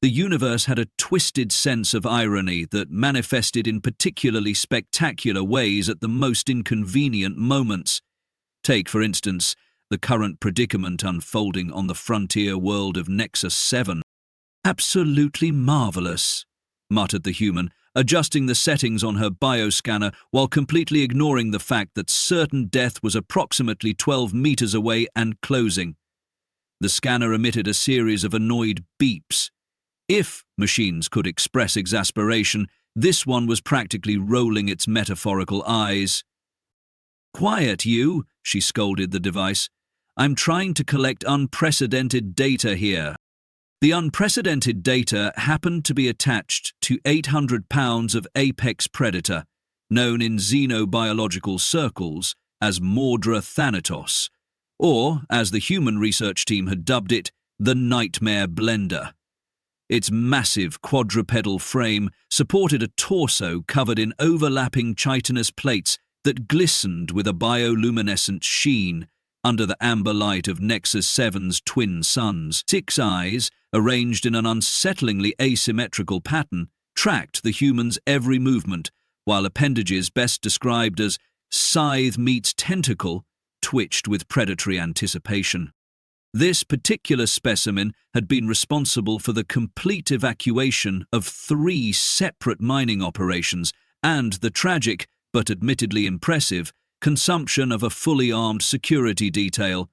The universe had a twisted sense of irony that manifested in particularly spectacular ways at the most inconvenient moments. Take, for instance, the current predicament unfolding on the frontier world of Nexus 7. "Absolutely marvelous," muttered the human, adjusting the settings on her bioscanner while completely ignoring the fact that certain death was approximately 12 meters away and closing. The scanner emitted a series of annoyed beeps. If machines could express exasperation, this one was practically rolling its metaphorical eyes. "Quiet, you," she scolded the device. "I'm trying to collect unprecedented data here." The unprecedented data happened to be attached to 800 pounds of apex predator, known in xenobiological circles as Mordra Thanatos, or, as the human research team had dubbed it, the Nightmare Blender. Its massive quadrupedal frame supported a torso covered in overlapping chitinous plates that glistened with a bioluminescent sheen under the amber light of Nexus 7's twin suns. 6 eyes, arranged in an unsettlingly asymmetrical pattern, tracked the human's every movement, while appendages best described as scythe meets tentacle twitched with predatory anticipation. This particular specimen had been responsible for the complete evacuation of 3 separate mining operations and the tragic, but admittedly impressive, consumption of a fully armed security detail.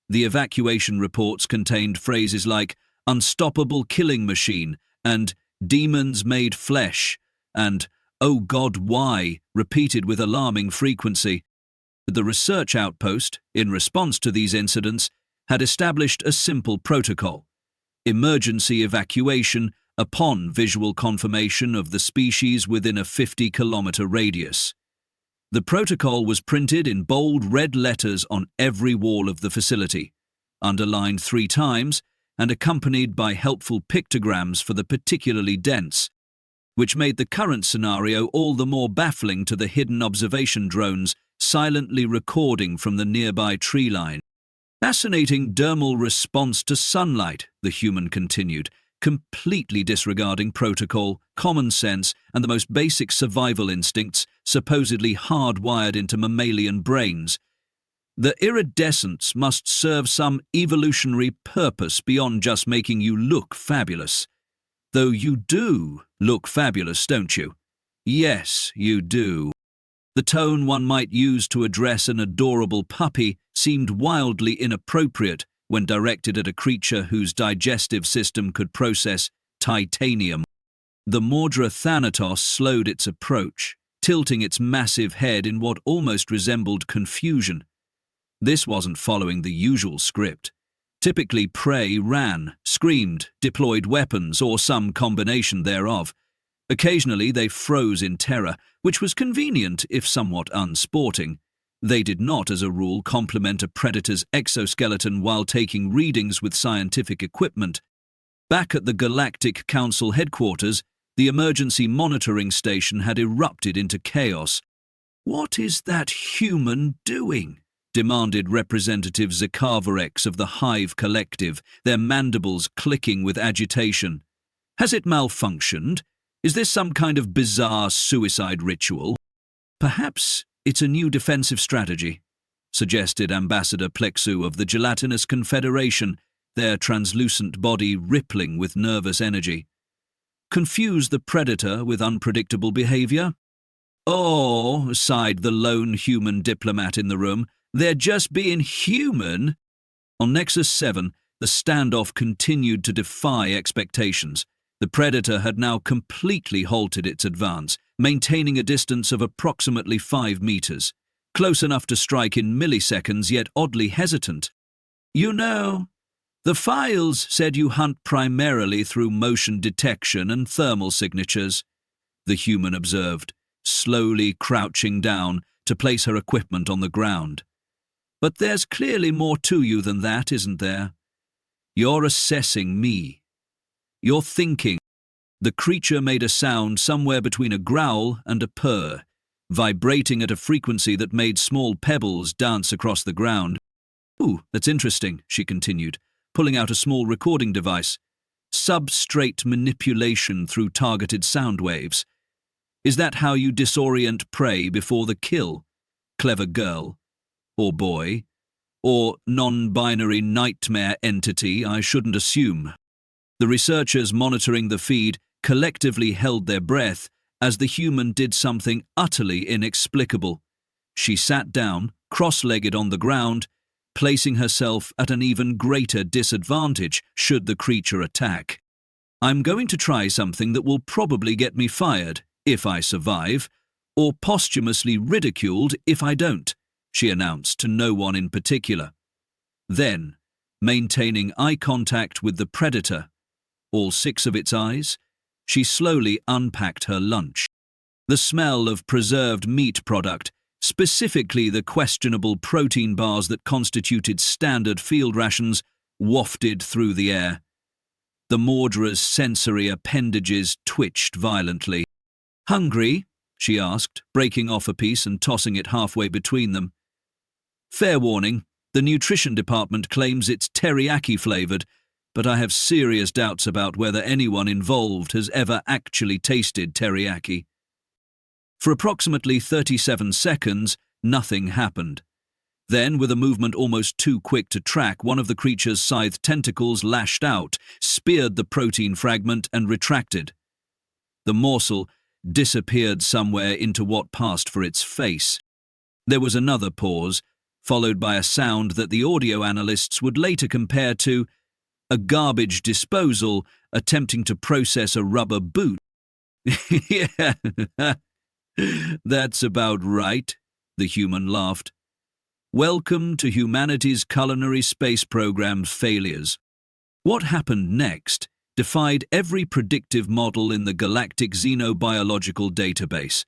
The evacuation reports contained phrases like "unstoppable killing machine" and "demons made flesh" and "oh God, why?" repeated with alarming frequency. The research outpost, in response to these incidents, had established a simple protocol: emergency evacuation upon visual confirmation of the species within a 50-kilometer radius. The protocol was printed in bold red letters on every wall of the facility, underlined 3 times, and accompanied by helpful pictograms for the particularly dense, which made the current scenario all the more baffling to the hidden observation drones silently recording from the nearby tree line. "Fascinating dermal response to sunlight," the human continued, completely disregarding protocol, common sense, and the most basic survival instincts supposedly hardwired into mammalian brains. "The iridescence must serve some evolutionary purpose beyond just making you look fabulous. Though you do look fabulous, don't you? Yes, you do." The tone one might use to address an adorable puppy seemed wildly inappropriate when directed at a creature whose digestive system could process titanium. The Mordra Thanatos slowed its approach, tilting its massive head in what almost resembled confusion. This wasn't following the usual script. Typically, prey ran, screamed, deployed weapons, or some combination thereof. Occasionally, they froze in terror, which was convenient if somewhat unsporting. They did not, as a rule, complement a predator's exoskeleton while taking readings with scientific equipment. Back at the Galactic Council headquarters, the emergency monitoring station had erupted into chaos. "What is that human doing?" demanded Representative Zakavarex of the Hive Collective, their mandibles clicking with agitation. "Has it malfunctioned? Is this some kind of bizarre suicide ritual?" "Perhaps it's a new defensive strategy," suggested Ambassador Plexu of the Gelatinous Confederation, their translucent body rippling with nervous energy. "Confuse the predator with unpredictable behavior?" "Oh," sighed the lone human diplomat in the room, "they're just being human." On Nexus 7, the standoff continued to defy expectations. The predator had now completely halted its advance, maintaining a distance of approximately 5 meters, close enough to strike in milliseconds, yet oddly hesitant. "You know, the files said you hunt primarily through motion detection and thermal signatures," the human observed, slowly crouching down to place her equipment on the ground. "But there's clearly more to you than that, isn't there? You're assessing me. You're thinking." The creature made a sound somewhere between a growl and a purr, vibrating at a frequency that made small pebbles dance across the ground. "Ooh, that's interesting," she continued, pulling out a small recording device. Substrate manipulation through targeted sound waves. Is that how you disorient prey before the kill? Clever girl. Or boy. Or non-binary nightmare entity, I shouldn't assume. The researchers monitoring the feed collectively held their breath as the human did something utterly inexplicable. She sat down, cross-legged on the ground, placing herself at an even greater disadvantage should the creature attack. I'm going to try something that will probably get me fired, if I survive, or posthumously ridiculed if I don't, she announced to no one in particular. Then, maintaining eye contact with the predator, all 6 of its eyes, she slowly unpacked her lunch. The smell of preserved meat product, specifically the questionable protein bars that constituted standard field rations, wafted through the air. The Mordra's sensory appendages twitched violently. "Hungry?" she asked, breaking off a piece and tossing it halfway between them. "Fair warning, the nutrition department claims it's teriyaki-flavored, but I have serious doubts about whether anyone involved has ever actually tasted teriyaki." For approximately 37 seconds, nothing happened. Then, with a movement almost too quick to track, one of the creature's scythe-tentacles lashed out, speared the protein fragment, and retracted. The morsel disappeared somewhere into what passed for its face. There was another pause, followed by a sound that the audio analysts would later compare to a garbage disposal attempting to process a rubber boot. "Yeah, that's about right," the human laughed. "Welcome to humanity's culinary space program's failures." What happened next defied every predictive model in the galactic xenobiological database.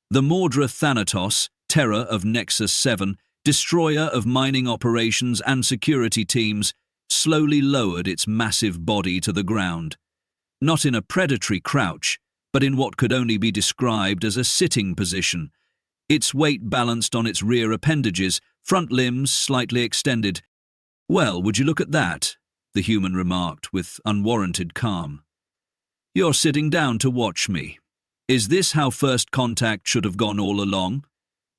The Mordra Thanatos, terror of Nexus 7, destroyer of mining operations and security teams, slowly lowered its massive body to the ground. Not in a predatory crouch, but in what could only be described as a sitting position. Its weight balanced on its rear appendages, front limbs slightly extended. "Well, would you look at that?" the human remarked with unwarranted calm. "You're sitting down to watch me. Is this how first contact should have gone all along?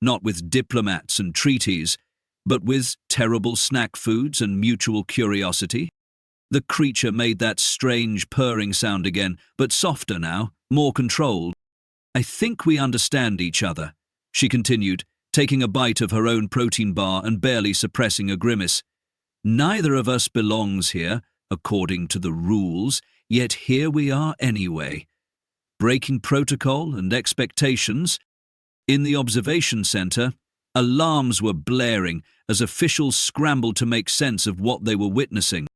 Not with diplomats and treaties, but with terrible snack foods and mutual curiosity?" The creature made that strange purring sound again, but softer now, more controlled. "I think we understand each other," she continued, taking a bite of her own protein bar and barely suppressing a grimace. "Neither of us belongs here, according to the rules, yet here we are anyway. Breaking protocol and expectations." In the observation center, alarms were blaring as officials scrambled to make sense of what they were witnessing.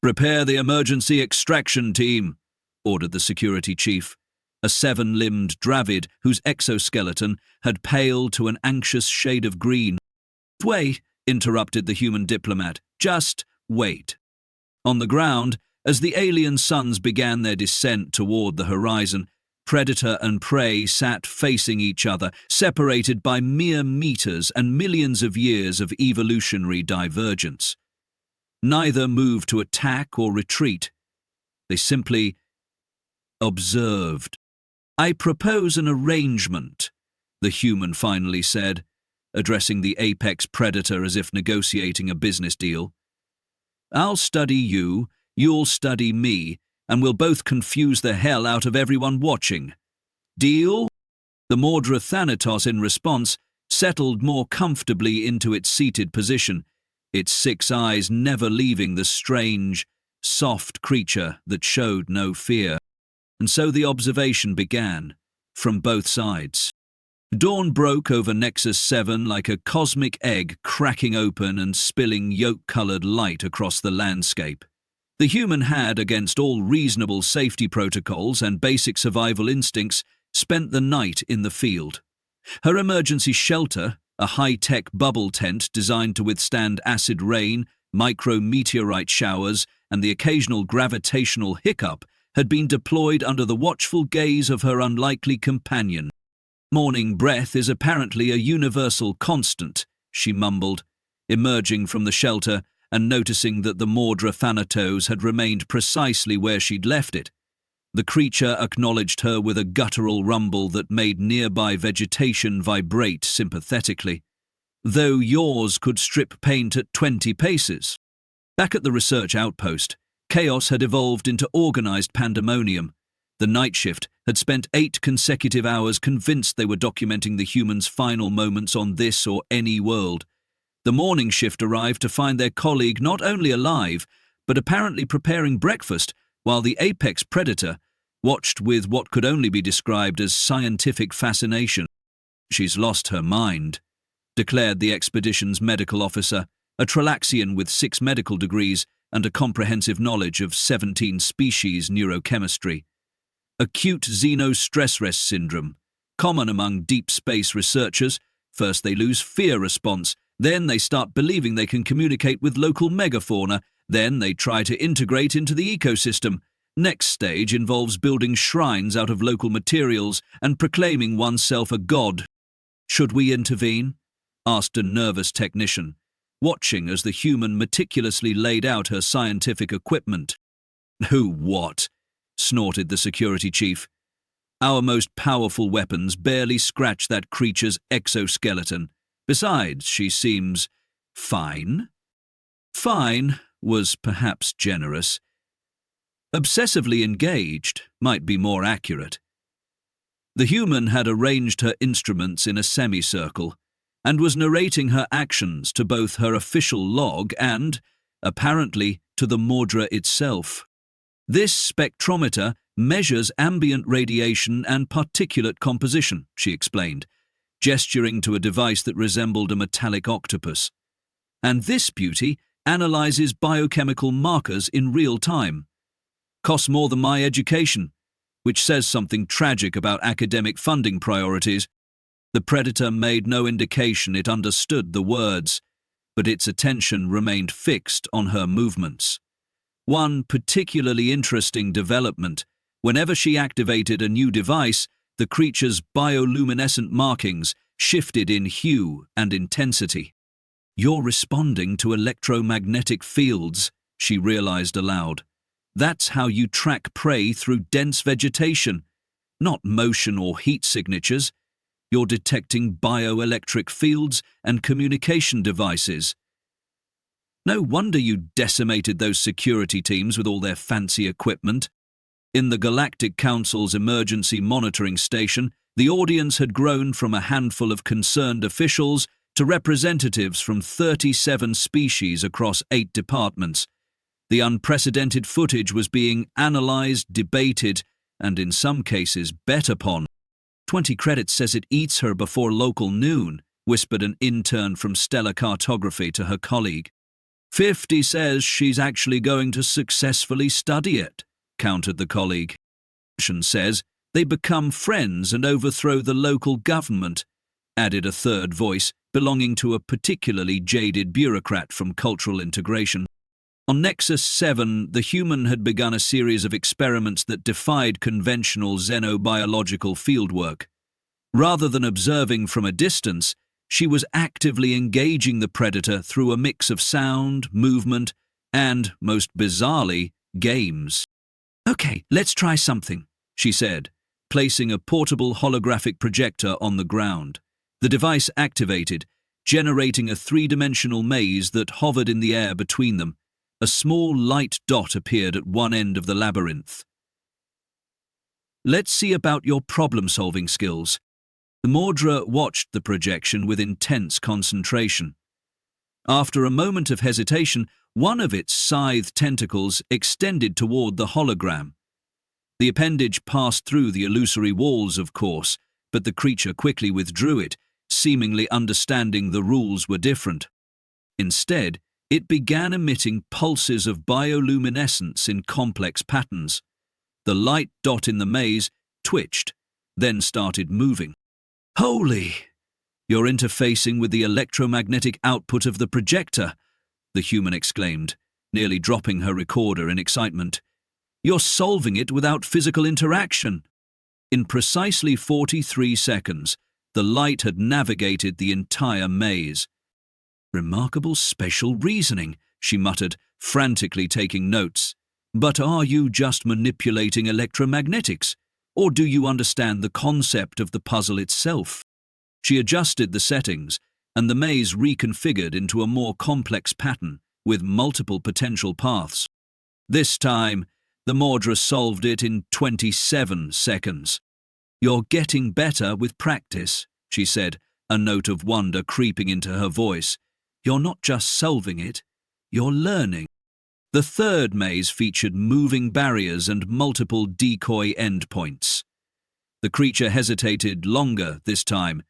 "Prepare the emergency extraction team," ordered the security chief, a 7-limbed dravid whose exoskeleton had paled to an anxious shade of green. "Wait," interrupted the human diplomat. "Just wait." On the ground, as the alien suns began their descent toward the horizon, predator and prey sat facing each other, separated by mere meters and millions of years of evolutionary divergence. Neither moved to attack or retreat. They simply observed. "I propose an arrangement," the human finally said, addressing the apex predator as if negotiating a business deal. "I'll study you, you'll study me, and we'll both confuse the hell out of everyone watching. Deal?" The Mordra Thanatos, in response, settled more comfortably into its seated position, its 6 eyes never leaving the strange, soft creature that showed no fear. And so the observation began, from both sides. Dawn broke over Nexus 7 like a cosmic egg cracking open and spilling yolk-colored light across the landscape. The human had, against all reasonable safety protocols and basic survival instincts, spent the night in the field. Her emergency shelter, a high-tech bubble tent designed to withstand acid rain, micrometeorite showers, and the occasional gravitational hiccup, had been deployed under the watchful gaze of her unlikely companion. "Morning breath is apparently a universal constant," she mumbled, emerging from the shelter and noticing that the Mordra Thanatos had remained precisely where she'd left it. The creature acknowledged her with a guttural rumble that made nearby vegetation vibrate sympathetically. "Though yours could strip paint at 20 paces." Back at the research outpost, chaos had evolved into organized pandemonium. The night shift had spent 8 consecutive hours convinced they were documenting the humans' final moments on this or any world. The morning shift arrived to find their colleague not only alive, but apparently preparing breakfast, while the apex predator watched with what could only be described as scientific fascination. "She's lost her mind," declared the expedition's medical officer, a Tralaxian with 6 medical degrees and a comprehensive knowledge of 17 species neurochemistry. Acute xenostress syndrome, common among deep space researchers. First they lose fear response, then they start believing they can communicate with local megafauna, then they try to integrate into the ecosystem. Next stage involves building shrines out of local materials and proclaiming oneself a god. "Should we intervene?" asked a nervous technician, watching as the human meticulously laid out her scientific equipment. "Who what?" snorted the security chief. "Our most powerful weapons barely scratch that creature's exoskeleton. Besides, she seems fine." Fine was perhaps generous. Obsessively engaged might be more accurate. The human had arranged her instruments in a semicircle and was narrating her actions to both her official log and, apparently, to the Mordra itself. "This spectrometer measures ambient radiation and particulate composition," she explained, gesturing to a device that resembled a metallic octopus. "And this beauty analyzes biochemical markers in real time. Costs more than my education," which says something tragic about academic funding priorities. The predator made no indication it understood the words, but its attention remained fixed on her movements. One particularly interesting development: whenever she activated a new device, the creature's bioluminescent markings shifted in hue and intensity. "You're responding to electromagnetic fields," she realized aloud. "That's how you track prey through dense vegetation, not motion or heat signatures. You're detecting bioelectric fields and communication devices. No wonder you decimated those security teams with all their fancy equipment." In the Galactic Council's emergency monitoring station, the audience had grown from a handful of concerned officials to representatives from 37 species across 8 departments. The unprecedented footage was being analyzed, debated, and in some cases bet upon. 20 credits says it eats her before local noon, whispered an intern from Stellar Cartography to her colleague. 50 says she's actually going to successfully study it, countered the colleague. Says they become friends and overthrow the local government, added a third voice belonging to a particularly jaded bureaucrat from cultural integration. On Nexus 7, the human had begun a series of experiments that defied conventional xenobiological fieldwork. Rather than observing from a distance, she was actively engaging the predator through a mix of sound, movement, and, most bizarrely, games. "Okay, let's try something," she said, placing a portable holographic projector on the ground. The device activated, generating a 3-dimensional maze that hovered in the air between them. A small light dot appeared at one end of the labyrinth. "Let's see about your problem-solving skills." The Mordra watched the projection with intense concentration. After a moment of hesitation, one of its scythe-tentacles extended toward the hologram. The appendage passed through the illusory walls, of course, but the creature quickly withdrew it, seemingly understanding the rules were different. Instead, it began emitting pulses of bioluminescence in complex patterns. The light dot in the maze twitched, then started moving. "Holy! You're interfacing with the electromagnetic output of the projector," the human exclaimed, nearly dropping her recorder in excitement. "You're solving it without physical interaction." In precisely 43 seconds, the light had navigated the entire maze. "Remarkable spatial reasoning," she muttered, frantically taking notes. "But are you just manipulating electromagnetics, or do you understand the concept of the puzzle itself?" She adjusted the settings, and the maze reconfigured into a more complex pattern with multiple potential paths. This time, the Mordra solved it in 27 seconds. "You're getting better with practice," she said, a note of wonder creeping into her voice. "You're not just solving it, you're learning." The third maze featured moving barriers and multiple decoy endpoints. The creature hesitated longer this time,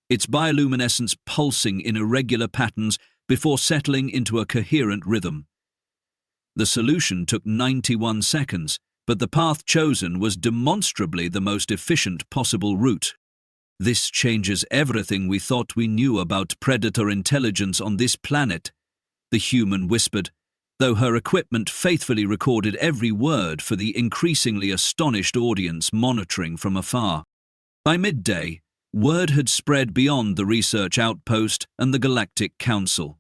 its bioluminescence pulsing in irregular patterns before settling into a coherent rhythm. The solution took 91 seconds, but the path chosen was demonstrably the most efficient possible route. "This changes everything we thought we knew about predator intelligence on this planet," the human whispered, though her equipment faithfully recorded every word for the increasingly astonished audience monitoring from afar. By midday, word had spread beyond the research outpost and the Galactic Council.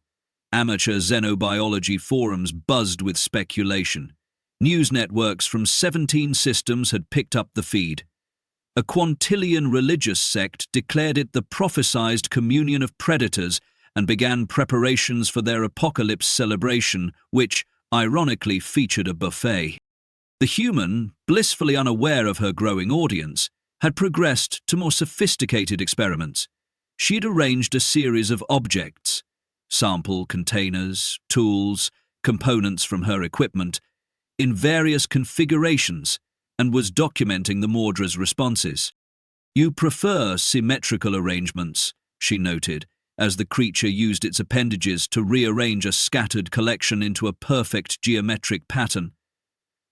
Amateur xenobiology forums buzzed with speculation. News networks from 17 systems had picked up the feed. A quintillion religious sect declared it the prophesized communion of predators and began preparations for their apocalypse celebration, which, ironically, featured a buffet. The human, blissfully unaware of her growing audience, had progressed to more sophisticated experiments. She'd arranged a series of objects, sample containers, tools, components from her equipment, in various configurations, and was documenting the Mordra's responses. "You prefer symmetrical arrangements," she noted, as the creature used its appendages to rearrange a scattered collection into a perfect geometric pattern.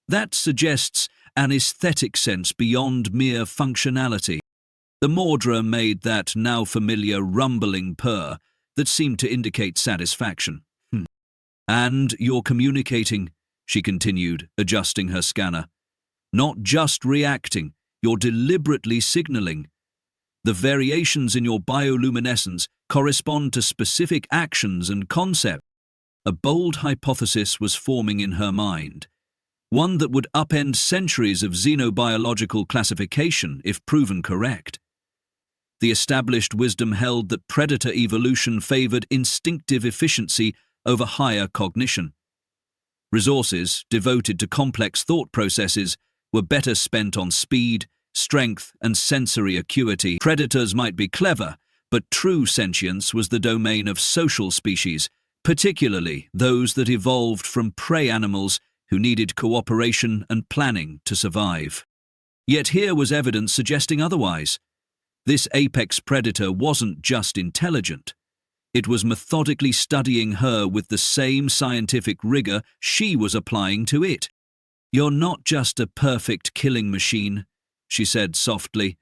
"That suggests an aesthetic sense beyond mere functionality." The Mordra made that now familiar rumbling purr that seemed to indicate satisfaction. "And you're communicating," she continued, adjusting her scanner. "Not just reacting, you're deliberately signaling. The variations in your bioluminescence correspond to specific actions and concepts." A bold hypothesis was forming in her mind, one that would upend centuries of xenobiological classification if proven correct. The established wisdom held that predator evolution favored instinctive efficiency over higher cognition. Resources devoted to complex thought processes were better spent on speed, strength, and sensory acuity. Predators might be clever, but true sentience was the domain of social species, particularly those that evolved from prey animals who needed cooperation and planning to survive. Yet here was evidence suggesting otherwise. This apex predator wasn't just intelligent. It was methodically studying her with the same scientific rigor she was applying to it. "You're not just a perfect killing machine," she said softly.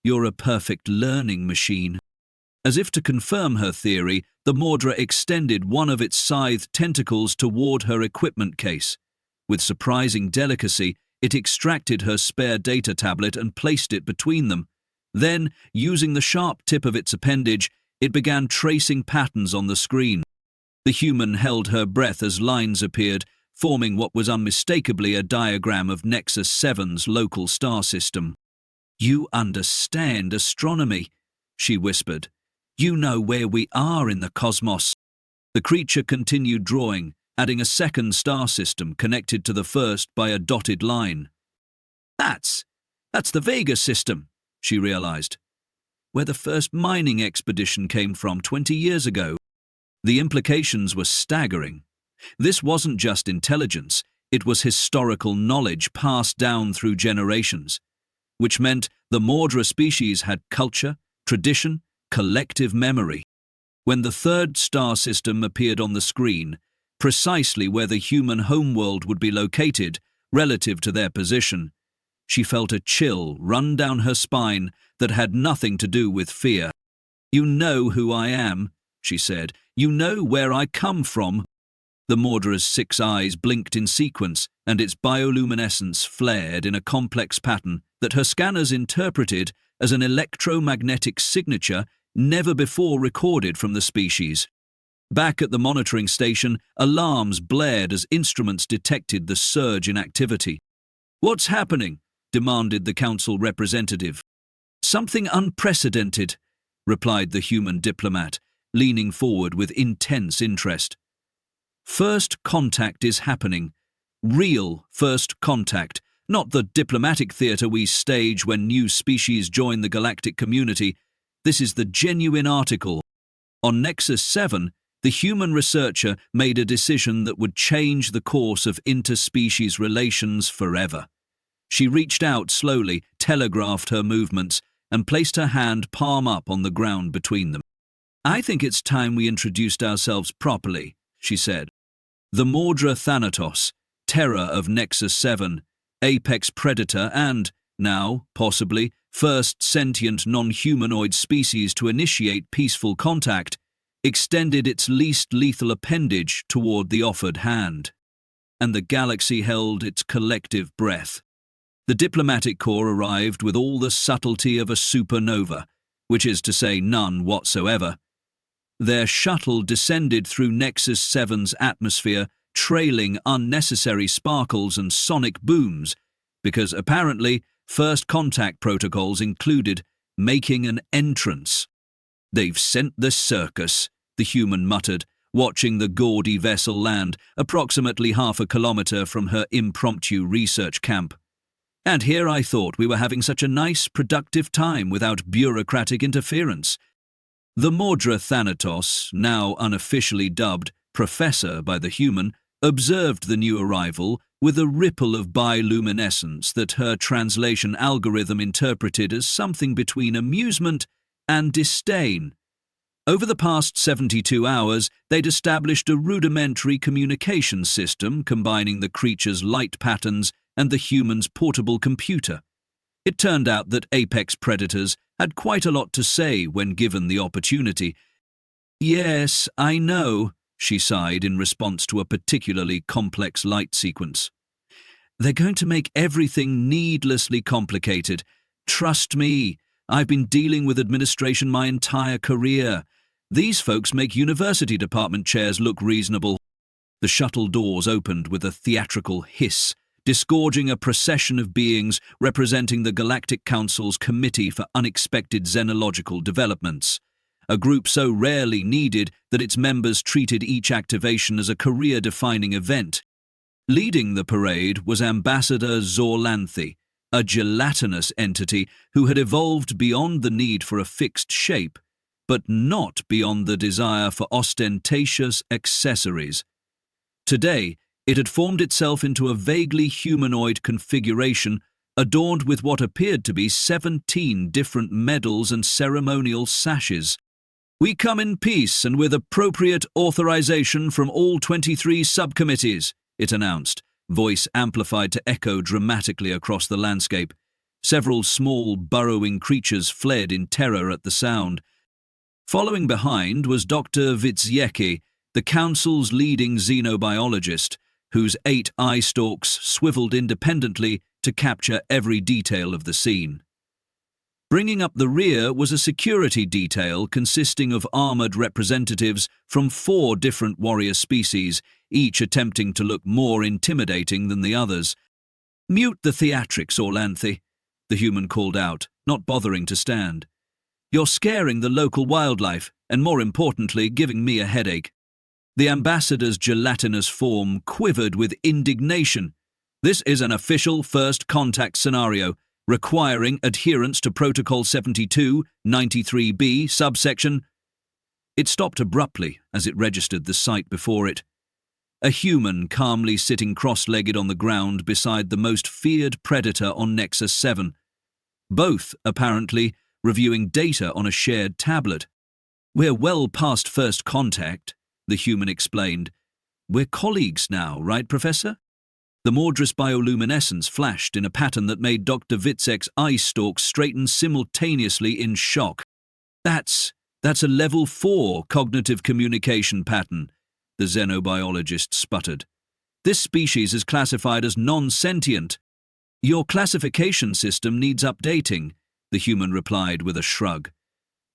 "You're a perfect learning machine." As if to confirm her theory, the Mordra extended one of its scythe-tentacles toward her equipment case. With surprising delicacy, it extracted her spare data tablet and placed it between them. Then, using the sharp tip of its appendage, it began tracing patterns on the screen. The human held her breath as lines appeared, forming what was unmistakably a diagram of Nexus 7's local star system. "You understand astronomy," she whispered. "You know where we are in the cosmos." The creature continued drawing, adding a second star system connected to the first by a dotted line. That's the Vega system," she realized, "where the first mining expedition came from 20 years ago." The implications were staggering. This wasn't just intelligence, it was historical knowledge passed down through generations, which meant the Mordra species had culture, tradition, collective memory. When the third star system appeared on the screen, precisely where the human homeworld would be located relative to their position, she felt a chill run down her spine that had nothing to do with fear. "You know who I am," she said. "You know where I come from." The Mordra's 6 eyes blinked in sequence, and its bioluminescence flared in a complex pattern that her scanners interpreted as an electromagnetic signature never before recorded from the species. Back at the monitoring station, alarms blared as instruments detected the surge in activity. "What's happening?" demanded the council representative. "Something unprecedented," replied the human diplomat, leaning forward with intense interest. "First contact is happening. Real first contact, not the diplomatic theater we stage when new species join the galactic community. This is the genuine article. On Nexus 7, the human researcher made a decision that would change the course of interspecies relations forever." She reached out slowly, telegraphed her movements, and placed her hand palm up on the ground between them. "I think it's time we introduced ourselves properly," she said. "The Mordra Thanatos, terror of Nexus 7, apex predator and, now, possibly, first sentient non-humanoid species to initiate peaceful contact, extended its least lethal appendage toward the offered hand. And the galaxy held its collective breath. The diplomatic corps arrived with all the subtlety of a supernova, which is to say none whatsoever. Their shuttle descended through Nexus 7's atmosphere, trailing unnecessary sparkles and sonic booms, because apparently first contact protocols included making an entrance. "They've sent the circus," the human muttered, watching the gaudy vessel land approximately half a kilometer from her impromptu research camp. "And here I thought we were having such a nice, productive time without bureaucratic interference." The Mordra Thanatos, now unofficially dubbed Professor by the human, observed the new arrival with a ripple of bioluminescence that her translation algorithm interpreted as something between amusement and disdain. Over the past 72 hours, they'd established a rudimentary communication system combining the creature's light patterns and the human's portable computer. It turned out that apex predators had quite a lot to say when given the opportunity. "Yes, I know," she sighed in response to a particularly complex light sequence. "They're going to make everything needlessly complicated. Trust me, I've been dealing with administration my entire career. These folks make university department chairs look reasonable." The shuttle doors opened with a theatrical hiss, disgorging a procession of beings representing the Galactic Council's Committee for Unexpected Xenological Developments, a group so rarely needed that its members treated each activation as a career-defining event. Leading the parade was Ambassador Zorlanthe, a gelatinous entity who had evolved beyond the need for a fixed shape, but not beyond the desire for ostentatious accessories. Today, it had formed itself into a vaguely humanoid configuration adorned with what appeared to be 17 different medals and ceremonial sashes. "We come in peace and with appropriate authorization from all 23 subcommittees," it announced, voice amplified to echo dramatically across the landscape. Several small, burrowing creatures fled in terror at the sound. Following behind was Dr. Witzjecki, the Council's leading xenobiologist, whose 8 eye stalks swiveled independently to capture every detail of the scene. Bringing up the rear was a security detail consisting of armored representatives from 4 different warrior species, each attempting to look more intimidating than the others. "Mute the theatrics, Orlanthe," the human called out, not bothering to stand. "You're scaring the local wildlife, and more importantly, giving me a headache." The ambassador's gelatinous form quivered with indignation. "This is an official first contact scenario, requiring adherence to Protocol 72-93B, subsection." It stopped abruptly as it registered the sight before it. A human calmly sitting cross-legged on the ground beside the most feared predator on Nexus 7. Both, apparently, reviewing data on a shared tablet. "We're well past first contact," the human explained. "We're colleagues now, right, Professor?" The Mordra's bioluminescence flashed in a pattern that made Dr. Witzek's eye stalks straighten simultaneously in shock. That's a level 4 cognitive communication pattern," the xenobiologist sputtered. "This species is classified as non-sentient." "Your classification system needs updating," the human replied with a shrug,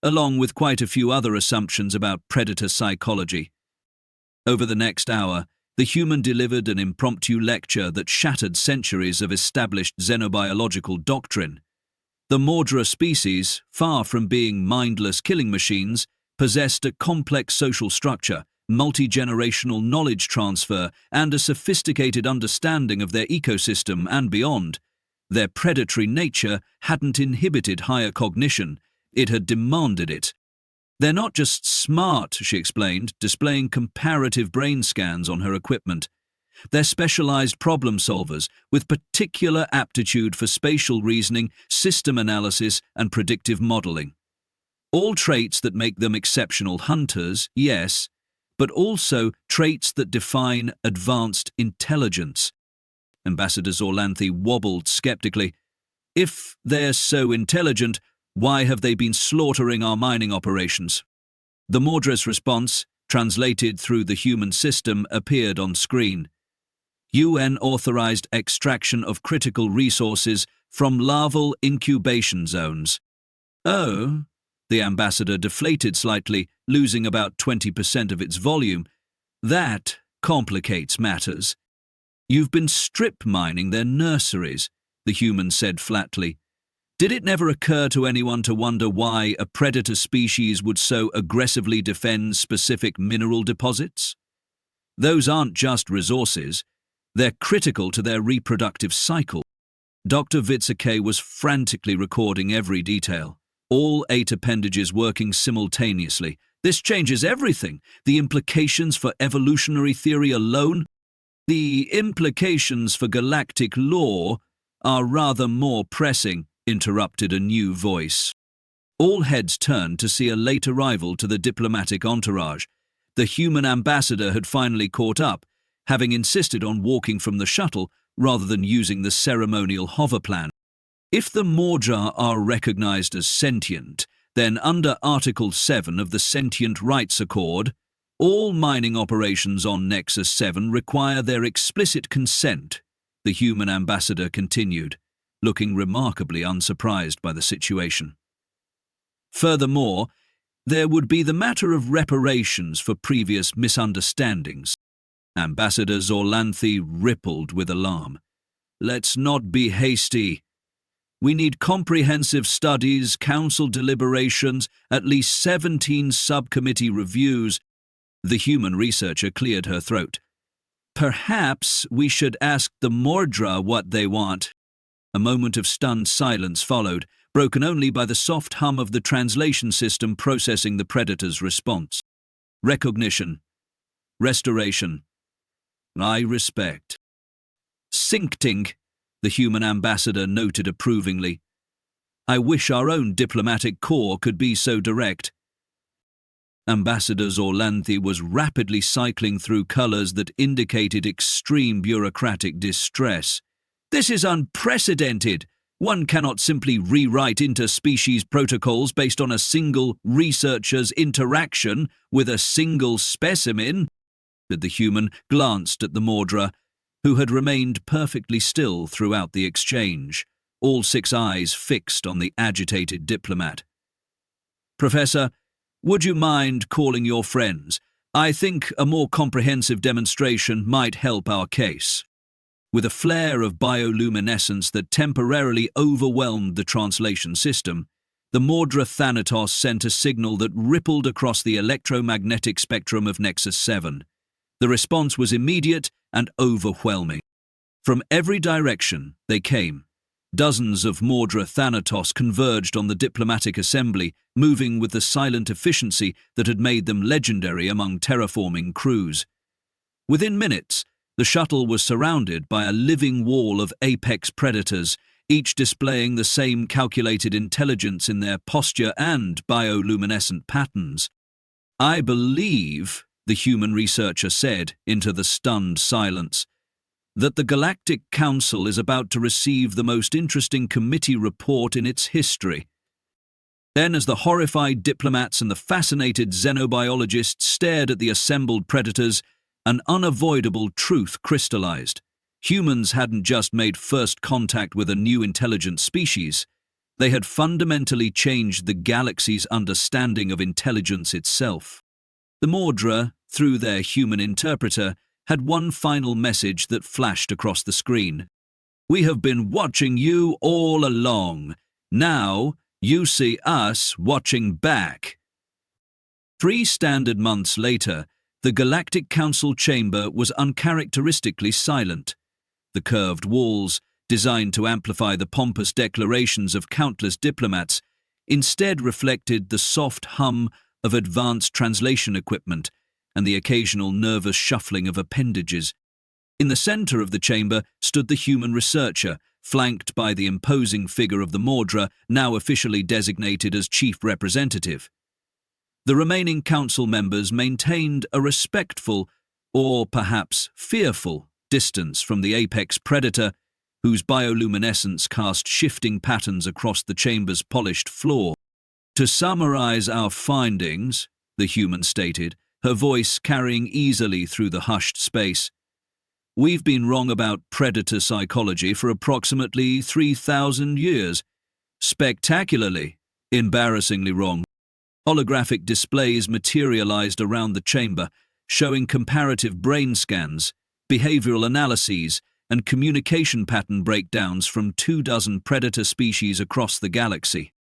along with quite a few other assumptions about predator psychology. Over the next hour, the human delivered an impromptu lecture that shattered centuries of established xenobiological doctrine. The Mordra species, far from being mindless killing machines, possessed a complex social structure, multi-generational knowledge transfer, and a sophisticated understanding of their ecosystem and beyond. Their predatory nature hadn't inhibited higher cognition, it had demanded it. "They're not just smart," she explained, displaying comparative brain scans on her equipment. "They're specialized problem solvers with particular aptitude for spatial reasoning, system analysis, and predictive modeling. All traits that make them exceptional hunters, yes, but also traits that define advanced intelligence." Ambassador Zorlanthe wobbled skeptically. "If they're so intelligent, why have they been slaughtering our mining operations?" The Mordra's response, translated through the human system, appeared on screen. "UN-authorized extraction of critical resources from larval incubation zones." "Oh," the ambassador deflated slightly, losing about 20% of its volume. "That complicates matters." "You've been strip mining their nurseries," the human said flatly. "Did it never occur to anyone to wonder why a predator species would so aggressively defend specific mineral deposits? Those aren't just resources, they're critical to their reproductive cycle." Dr. Witzeke was frantically recording every detail, all 8 appendages working simultaneously. "This changes everything. The implications for evolutionary theory alone, the implications for galactic law, are rather more pressing," interrupted a new voice. All heads turned to see a late arrival to the diplomatic entourage. The human ambassador had finally caught up, having insisted on walking from the shuttle rather than using the ceremonial hoverplan. If the Mordra are recognized as sentient, then under Article 7 of the Sentient Rights Accord, all mining operations on Nexus 7 require their explicit consent, the human ambassador continued, looking remarkably unsurprised by the situation. "Furthermore, there would be the matter of reparations for previous misunderstandings." Ambassador Zorlanthe rippled with alarm. "Let's not be hasty. We need comprehensive studies, council deliberations, at least 17 subcommittee reviews." The human researcher cleared her throat. "Perhaps we should ask the Mordra what they want." A moment of stunned silence followed, broken only by the soft hum of the translation system processing the predator's response. "Recognition. Restoration. I respect." "Syncting," the human ambassador noted approvingly. "I wish our own diplomatic corps could be so direct." Ambassador Zorlanthe was rapidly cycling through colors that indicated extreme bureaucratic distress. "This is unprecedented. One cannot simply rewrite interspecies protocols based on a single researcher's interaction with a single specimen." The human glanced at the Mordra, who had remained perfectly still throughout the exchange, all 6 eyes fixed on the agitated diplomat. "Professor, would you mind calling your friends? I think a more comprehensive demonstration might help our case." With a flare of bioluminescence that temporarily overwhelmed the translation system, the Mordra Thanatos sent a signal that rippled across the electromagnetic spectrum of Nexus 7. The response was immediate and overwhelming. From every direction they came. Dozens of Mordra Thanatos converged on the diplomatic assembly, moving with the silent efficiency that had made them legendary among terraforming crews. Within minutes, the shuttle was surrounded by a living wall of apex predators, each displaying the same calculated intelligence in their posture and bioluminescent patterns. "I believe," the human researcher said into the stunned silence, "that the Galactic Council is about to receive the most interesting committee report in its history." Then, as the horrified diplomats and the fascinated xenobiologists stared at the assembled predators, an unavoidable truth crystallized. Humans hadn't just made first contact with a new intelligent species, they had fundamentally changed the galaxy's understanding of intelligence itself. The Mordra, through their human interpreter, had one final message that flashed across the screen. "We have been watching you all along. Now you see us watching back." 3 standard months later, the Galactic Council chamber was uncharacteristically silent. The curved walls, designed to amplify the pompous declarations of countless diplomats, instead reflected the soft hum of advanced translation equipment and the occasional nervous shuffling of appendages. In the center of the chamber stood the human researcher, flanked by the imposing figure of the Mordra, now officially designated as chief representative. The remaining council members maintained a respectful, or perhaps fearful, distance from the apex predator, whose bioluminescence cast shifting patterns across the chamber's polished floor. "To summarize our findings," the human stated, her voice carrying easily through the hushed space, "we've been wrong about predator psychology for approximately 3,000 years. Spectacularly, embarrassingly wrong." Holographic displays materialized around the chamber, showing comparative brain scans, behavioral analyses, and communication pattern breakdowns from 24 predator species across the galaxy.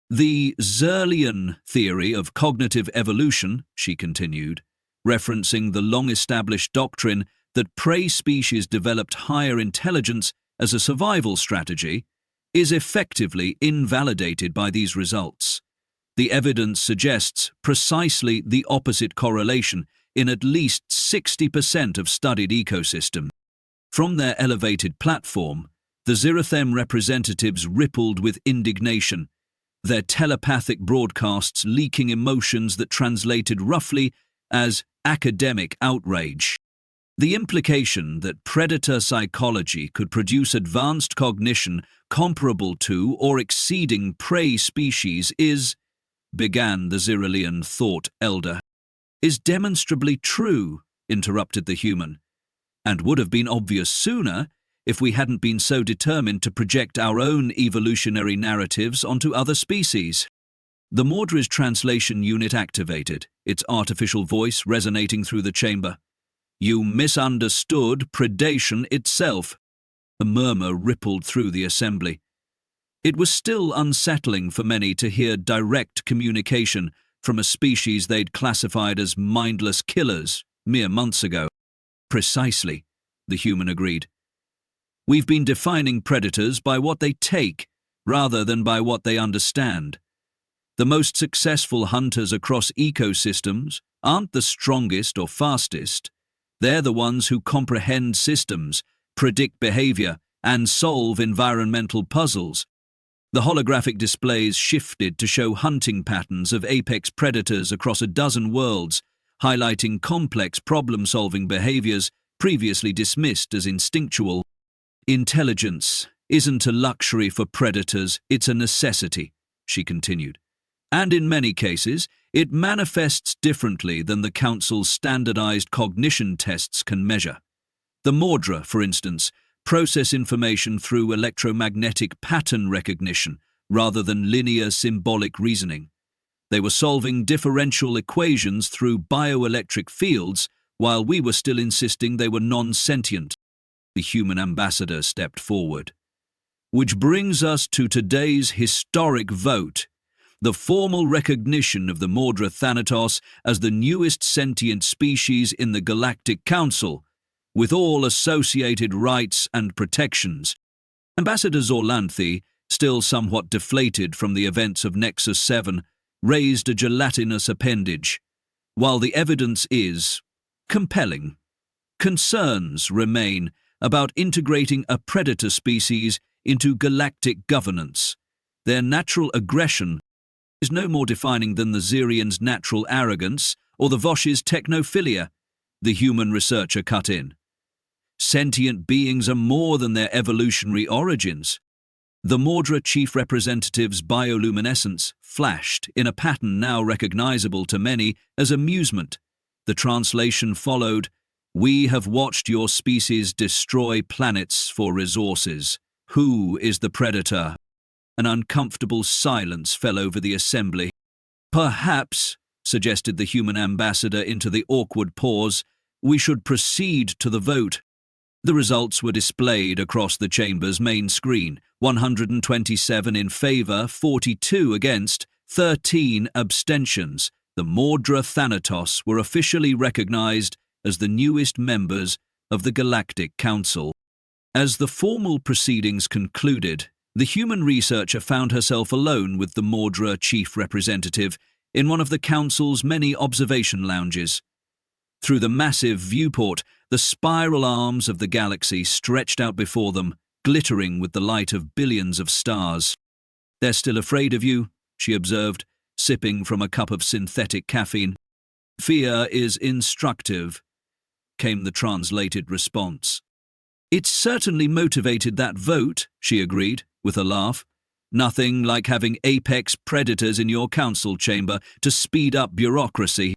"The Zerlian theory of cognitive evolution," she continued, referencing the long-established doctrine that prey species developed higher intelligence as a survival strategy, is effectively invalidated by these results. The evidence suggests precisely the opposite correlation in at least 60% of studied ecosystems. From their elevated platform, the Xerithem representatives rippled with indignation, their telepathic broadcasts leaking emotions that translated roughly as academic outrage. The implication that predator psychology could produce advanced cognition comparable to or exceeding prey species is, began the Xerilian thought elder. "Is demonstrably true," interrupted the human, "and would have been obvious sooner if we hadn't been so determined to project our own evolutionary narratives onto other species." The Mordra's translation unit activated, its artificial voice resonating through the chamber. "You misunderstood predation itself." A murmur rippled through the assembly. It was still unsettling for many to hear direct communication from a species they'd classified as mindless killers mere months ago. "Precisely," the human agreed. "We've been defining predators by what they take, rather than by what they understand. The most successful hunters across ecosystems aren't the strongest or fastest. They're the ones who comprehend systems, predict behavior, and solve environmental puzzles." The holographic displays shifted to show hunting patterns of apex predators across a dozen worlds, highlighting complex problem-solving behaviors previously dismissed as instinctual. "Intelligence isn't a luxury for predators, it's a necessity," she continued. "And in many cases, it manifests differently than the Council's standardized cognition tests can measure. The Mordra, for instance, process information through electromagnetic pattern recognition rather than linear symbolic reasoning. They were solving differential equations through bioelectric fields while we were still insisting they were non-sentient." The human ambassador stepped forward. "Which brings us to today's historic vote. The formal recognition of the Mordra Thanatos as the newest sentient species in the Galactic Council, with all associated rights and protections." Ambassador Zorlanthe, still somewhat deflated from the events of Nexus 7, raised a gelatinous appendage. "While the evidence is compelling, concerns remain about integrating a predator species into galactic governance. Their natural aggression is no more defining than the Xerians' natural arrogance or the Vosh's technophilia," the human researcher cut in. "Sentient beings are more than their evolutionary origins." The Mordra chief representative's bioluminescence flashed in a pattern now recognizable to many as amusement. The translation followed, "We have watched your species destroy planets for resources. Who is the predator?" An uncomfortable silence fell over the assembly. "Perhaps," suggested the human ambassador into the awkward pause. We should proceed to the vote. The results were displayed across the chamber's main screen. 127 in favor, 42 against, 13 abstentions. The Mordra Thanatos were officially recognized as the newest members of the Galactic Council. As the formal proceedings concluded, the human researcher found herself alone with the Mordra chief representative in one of the Council's many observation lounges. Through the massive viewport, the spiral arms of the galaxy stretched out before them, glittering with the light of billions of stars. "They're still afraid of you," she observed, sipping from a cup of synthetic caffeine. "Fear is instructive," came the translated response. "It certainly motivated that vote," she agreed, with a laugh. "Nothing like having apex predators in your council chamber to speed up bureaucracy."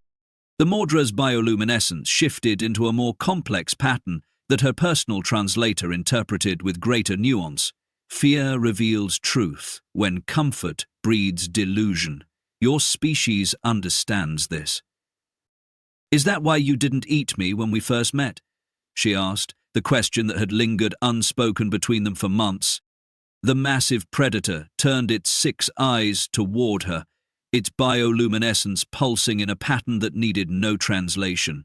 The Mordra's bioluminescence shifted into a more complex pattern that her personal translator interpreted with greater nuance. "Fear reveals truth when comfort breeds delusion. Your species understands this." "Is that why you didn't eat me when we first met?" she asked, the question that had lingered unspoken between them for months. The massive predator turned its 6 eyes toward her, its bioluminescence pulsing in a pattern that needed no translation.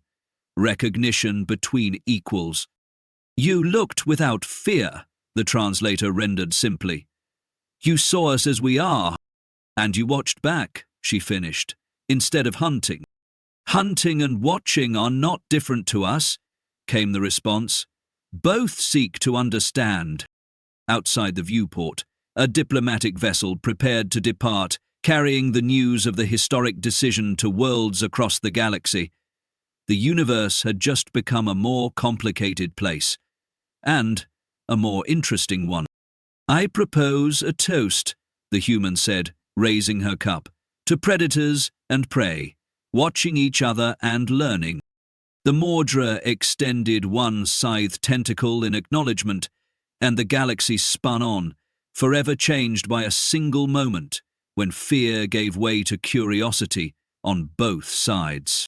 Recognition between equals. "You looked without fear," the translator rendered simply. "You saw us as we are, and you watched back," she finished, "instead of hunting." "Hunting and watching are not different to us," came the response. "Both seek to understand." Outside the viewport, a diplomatic vessel prepared to depart, carrying the news of the historic decision to worlds across the galaxy. The universe had just become a more complicated place, and a more interesting one. "I propose a toast," the human said, raising her cup, "to predators and prey, watching each other and learning." The Mordra extended one scythe-tentacle in acknowledgement, and the galaxy spun on, forever changed by a single moment when fear gave way to curiosity on both sides.